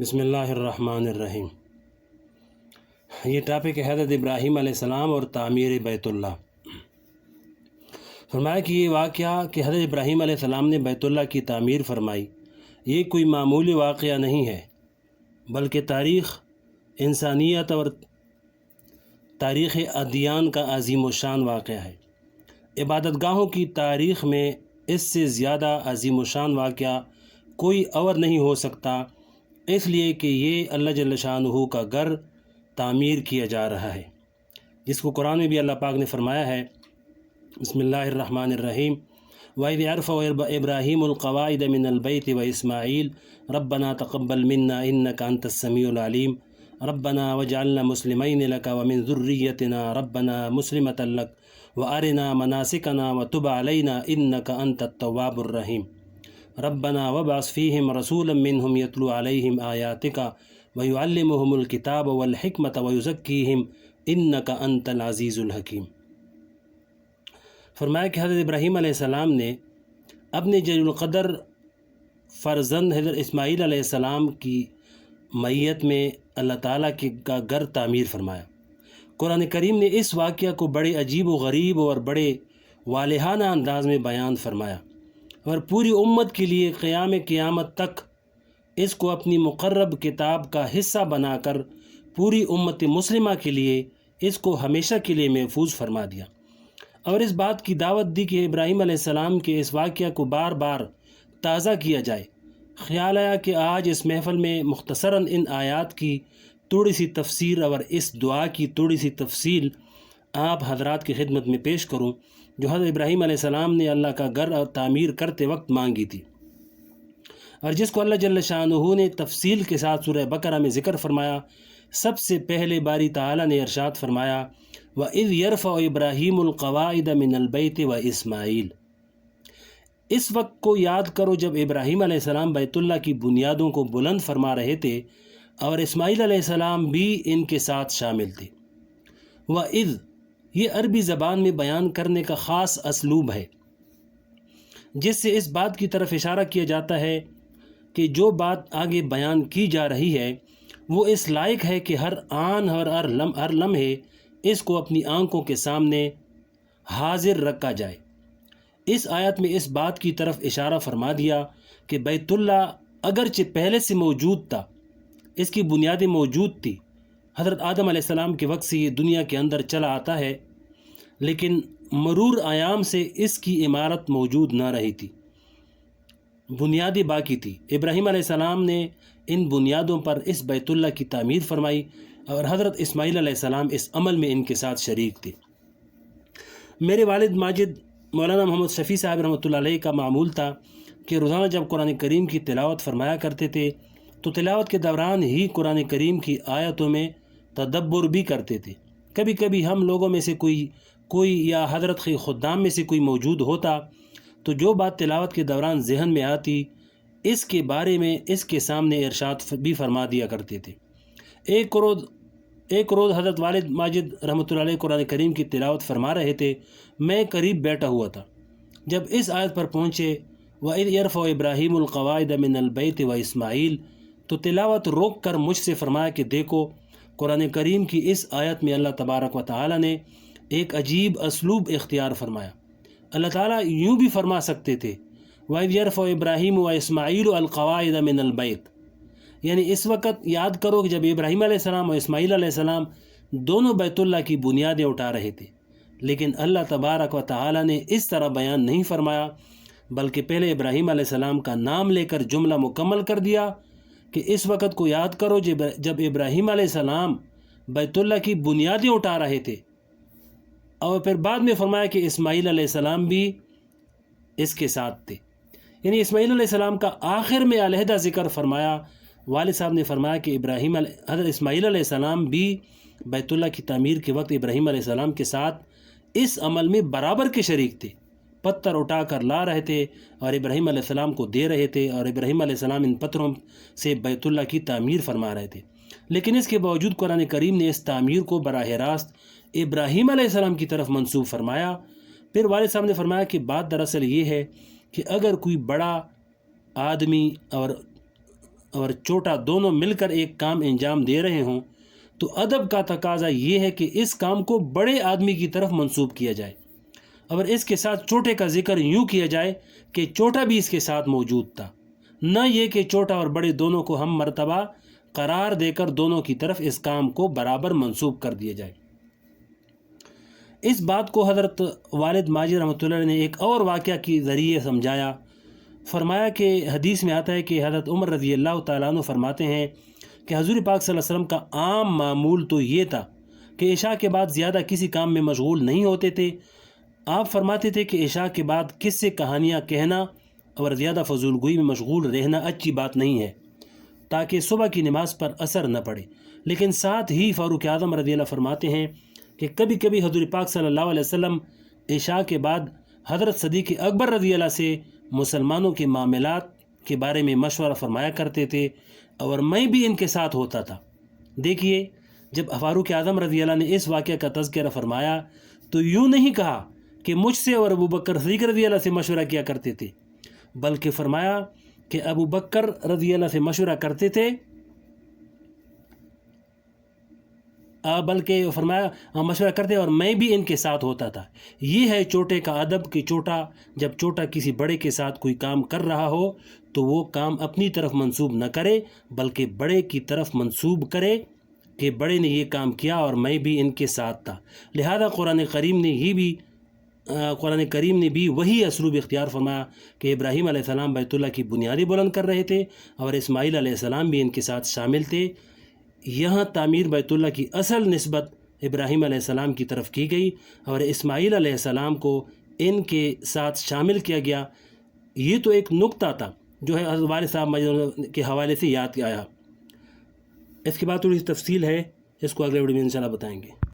بسم اللہ الرحمن الرحیم۔ یہ ٹاپک ہے حضرت ابراہیم علیہ السلام اور تعمیر بیت اللہ۔ فرمایا کہ یہ واقعہ کہ حضرت ابراہیم علیہ السلام نے بیت اللہ کی تعمیر فرمائی، یہ کوئی معمولی واقعہ نہیں ہے، بلکہ تاریخ انسانیت اور تاریخ ادیان کا عظیم الشان واقعہ ہے۔ عبادت گاہوں کی تاریخ میں اس سے زیادہ عظیم الشان واقعہ کوئی اور نہیں ہو سکتا، اس لیے کہ یہ اللہ جل شانہ کا گھر تعمیر کیا جا رہا ہے، جس کو قرآن میں بھی اللہ پاک نے فرمایا ہے۔ بسم اللہ الرحمن الرحیم۔ وَإِذْ يَرْفَعُ إِبْرَاهِيمُ الْقَوَاعِدَ مِنَ الْبَيْتِ وَإِسْمَاعِيلُ رَبَّنَا تَقَبَّلْ مِنَّا إِنَّكَ أَنْتَ السَّمِيعُ الْعَلِيمُ رَبَّنَا وَاجْعَلْنَا مُسْلِمَيْنِ لَكَ وَمِنْ ذُرِّيَّتِنَا رَبَّنَا مُسْلِمَةً لَكَ وَأَرِنَا مَنَاسِكَنَا وَتُبْ عَلَيْنَا إِنَّكَ أَنْتَ التَّوَّابُ الرَّحِيمُ رَبَّنَا وَابْعَثْ فِيهِمْ رَسُولًا مِّنْهُمْ يَتْلُو عَلَيْهِمْ آيَاتِكَ وَيُعَلِّمُهُمُ الْكِتَابَ وَالْحِكْمَةَ وَيُزَكِّيهِمْ إِنَّكَ أَنْتَ الْعَزِيزُ الْحَكِيمُ۔ فرمایا کہ حضرت ابراہیم علیہ السلام نے اپنے جلیل القدر فرزند حضرت اسماعیل علیہ السلام کی معیت میں اللہ تعالیٰ کا گھر تعمیر فرمایا۔ قرآن کریم نے اس واقعہ کو بڑے عجیب و غریب اور بڑے والہانہ انداز میں بیان فرمایا، اور پوری امت کے لیے قیامت تک اس کو اپنی مقرب کتاب کا حصہ بنا کر پوری امت مسلمہ کے لیے اس کو ہمیشہ کے لیے محفوظ فرما دیا، اور اس بات کی دعوت دی کہ ابراہیم علیہ السلام کے اس واقعہ کو بار بار تازہ کیا جائے۔ خیال آیا کہ آج اس محفل میں مختصراً ان آیات کی تھوڑی سی تفسیر اور اس دعا کی تھوڑی سی تفصیل آپ حضرات کی خدمت میں پیش کروں، جو حضرت ابراہیم علیہ السلام نے اللہ کا گھر اور تعمیر کرتے وقت مانگی تھی، اور جس کو اللہ جل شانہ نے تفصیل کے ساتھ سورہ بقرہ میں ذکر فرمایا۔ سب سے پہلے باری تعالیٰ نے ارشاد فرمایا، وَإِذْ يَرْفَعُ إِبْرَاهِيمُ الْقَوَاعِدَ مِنَ الْبَيْتِ وَإِسْمَاعِيلُ۔ اس وقت کو یاد کرو جب ابراہیم علیہ السلام بیت اللہ کی بنیادوں کو بلند فرما رہے تھے، اور اسماعیل علیہ السلام بھی ان کے ساتھ شامل تھے۔ وَإِذْ یہ عربی زبان میں بیان کرنے کا خاص اسلوب ہے، جس سے اس بات کی طرف اشارہ کیا جاتا ہے کہ جو بات آگے بیان کی جا رہی ہے وہ اس لائق ہے کہ ہر آن اور ہر لمحے اس کو اپنی آنکھوں کے سامنے حاضر رکھا جائے۔ اس آیت میں اس بات کی طرف اشارہ فرما دیا کہ بیت اللہ اگرچہ پہلے سے موجود تھا، اس کی بنیادیں موجود تھی، حضرت آدم علیہ السلام کے وقت سے یہ دنیا کے اندر چلا آتا ہے، لیکن مرور ایام سے اس کی عمارت موجود نہ رہی تھی، بنیادیں باقی تھی۔ ابراہیم علیہ السلام نے ان بنیادوں پر اس بیت اللہ کی تعمیر فرمائی، اور حضرت اسماعیل علیہ السلام اس عمل میں ان کے ساتھ شریک تھے۔ میرے والد ماجد مولانا محمد شفیع صاحب رحمۃ اللہ علیہ کا معمول تھا کہ روزانہ جب قرآن کریم کی تلاوت فرمایا کرتے تھے تو تلاوت کے دوران ہی قرآن کریم کی آیتوں میں تدبر بھی کرتے تھے۔ کبھی کبھی ہم لوگوں میں سے کوئی یا حضرت کے خدام میں سے کوئی موجود ہوتا تو جو بات تلاوت کے دوران ذہن میں آتی اس کے بارے میں اس کے سامنے ارشاد بھی فرما دیا کرتے تھے۔ ایک روز حضرت والد ماجد رحمۃ اللہ علیہ قرآن کریم کی تلاوت فرما رہے تھے، میں قریب بیٹھا ہوا تھا۔ جب اس آیت پر پہنچے وَإِذْ يَرْفَعُ إِبْرَاهِيمُ الْقَوَاعِدَ مِنَ الْبَيْتِ وَإِسْمَاعِيلُ، تو تلاوت روک کر مجھ سے فرمایا کہ دیکھو، قرآن کریم کی اس آیت میں اللہ تبارک و تعالیٰ نے ایک عجیب اسلوب اختیار فرمایا۔ اللہ تعالیٰ یوں بھی فرما سکتے تھے وَإِذْ يَرْفَعُ إِبْرَاهِيمُ وَإِسْمَاعِيلُ الْقَوَاعِدَ مِنَ الْبَيْتِ، یعنی اس وقت یاد کرو کہ جب ابراہیم علیہ السلام اور اسماعیل علیہ السلام دونوں بیت اللہ کی بنیادیں اٹھا رہے تھے، لیکن اللہ تبارک و تعالیٰ نے اس طرح بیان نہیں فرمایا، بلکہ پہلے ابراہیم علیہ السلام کا نام لے کر جملہ مکمل کر دیا کہ اس وقت کو یاد کرو جب ابراہیم علیہ السلام بیت اللہ کی بنیادیں اٹھا رہے تھے، اور پھر بعد میں فرمایا کہ اسماعیل علیہ السلام بھی اس کے ساتھ تھے، یعنی اسماعیل علیہ السلام کا آخر میں علیحدہ ذکر فرمایا۔ والد صاحب نے فرمایا کہ حضرت اسماعیل علیہ السلام بھی بیت اللہ کی تعمیر کے وقت ابراہیم علیہ السلام کے ساتھ اس عمل میں برابر کے شریک تھے، پتھر اٹھا کر لا رہے تھے اور ابراہیم علیہ السلام کو دے رہے تھے، اور ابراہیم علیہ السلام ان پتھروں سے بیت اللہ کی تعمیر فرما رہے تھے۔ لیکن اس کے باوجود قرآن کریم نے اس تعمیر کو براہ راست ابراہیم علیہ السلام کی طرف منسوب فرمایا۔ پھر والد صاحب نے فرمایا کہ بات دراصل یہ ہے کہ اگر کوئی بڑا آدمی اور اور چھوٹا دونوں مل کر ایک کام انجام دے رہے ہوں تو ادب کا تقاضا یہ ہے کہ اس کام کو بڑے آدمی کی طرف منسوب کیا جائے، اور اس کے ساتھ چھوٹے کا ذکر یوں کیا جائے کہ چھوٹا بھی اس کے ساتھ موجود تھا، نہ یہ کہ چھوٹا اور بڑے دونوں کو ہم مرتبہ قرار دے کر دونوں کی طرف اس کام کو برابر منسوب کر دیا جائے۔ اس بات کو حضرت والد ماجد رحمۃ اللہ علیہ نے ایک اور واقعہ کے ذریعے سمجھایا۔ فرمایا کہ حدیث میں آتا ہے کہ حضرت عمر رضی اللہ تعالیٰ عنہ فرماتے ہیں کہ حضور پاک صلی اللہ علیہ وسلم کا عام معمول تو یہ تھا کہ عشاء کے بعد زیادہ کسی کام میں مشغول نہیں ہوتے تھے۔ آپ فرماتے تھے کہ عشاء کے بعد قصے کہانیاں کہنا اور زیادہ فضول گوئی میں مشغول رہنا اچھی بات نہیں ہے تاکہ صبح کی نماز پر اثر نہ پڑے، لیکن ساتھ ہی فاروق اعظم رضی اللہ فرماتے ہیں کہ کبھی کبھی حضور پاک صلی اللہ علیہ وسلم عشاء کے بعد حضرت صدیق اکبر رضی اللہ سے مسلمانوں کے معاملات کے بارے میں مشورہ فرمایا کرتے تھے، اور میں بھی ان کے ساتھ ہوتا تھا۔ دیکھیے، جب فاروق اعظم رضی اللہ نے اس واقعہ کا تذکرہ فرمایا تو یوں نہیں کہا کہ مجھ سے اور ابو بکر صدیق رضی اللہ سے مشورہ کیا کرتے تھے، بلکہ فرمایا کہ ابو بکر رضی اللہ سے مشورہ کرتے تھے، بلکہ فرمایا مشورہ کرتے اور میں بھی ان کے ساتھ ہوتا تھا۔ یہ ہے چھوٹے کا ادب کہ جب چھوٹا کسی بڑے کے ساتھ کوئی کام کر رہا ہو تو وہ کام اپنی طرف منسوب نہ کرے بلکہ بڑے کی طرف منسوب کرے کہ بڑے نے یہ کام کیا اور میں بھی ان کے ساتھ تھا۔ لہذا قرآن کریم نے بھی وہی اسلوب اختیار فرمایا کہ ابراہیم علیہ السلام بیت اللہ کی بنیادیں بلند کر رہے تھے اور اسماعیل علیہ السلام بھی ان کے ساتھ شامل تھے۔ یہاں تعمیر بیت اللہ کی اصل نسبت ابراہیم علیہ السلام کی طرف کی گئی اور اسماعیل علیہ السلام کو ان کے ساتھ شامل کیا گیا۔ یہ تو ایک نقطہ تھا جو ہے والد صاحب کے حوالے سے یاد آیا۔ اس کے بعد تھوڑی سی تفصیل ہے، اس کو اگلے ویڈیو میں انشاءاللہ بتائیں گے۔